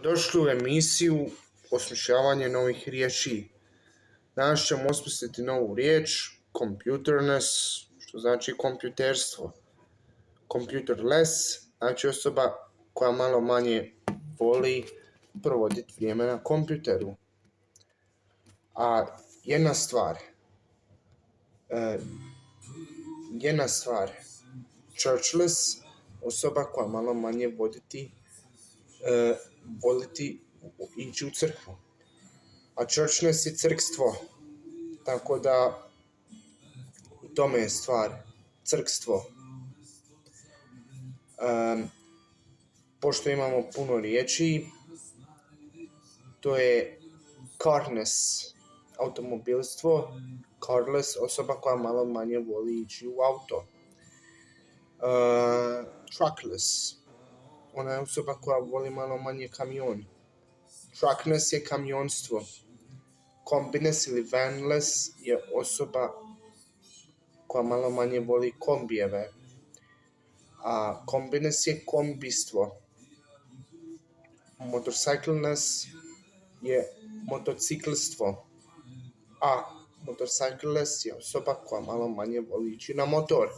Dobrodošli u emisiju osmišljavanje novih riječi. Danas ćemo osmisliti novu riječ, computerness, što znači kompjuterstvo. Computerless, znači osoba koja malo manje voli provoditi vrijeme na kompjuteru. A jedna stvar, churchless, osoba koja malo manje voliti ići u crkvu. A churchness je crkstvo, tako da u tome je stvar, crkstvo. Pošto imamo puno riječi, to je carness, automobilstvo, carless, osoba koja malo manje voli ići u auto. Truckless, ona je osoba koja voli malo manje kamion. Truckness je kamionstvo. Kombiness ili vanless je osoba koja malo manje voli kombijeve. A kombiness je kombistvo. Motorcycleness je motociklstvo. A motorcycleless je osoba koja malo manje voli ići na motor.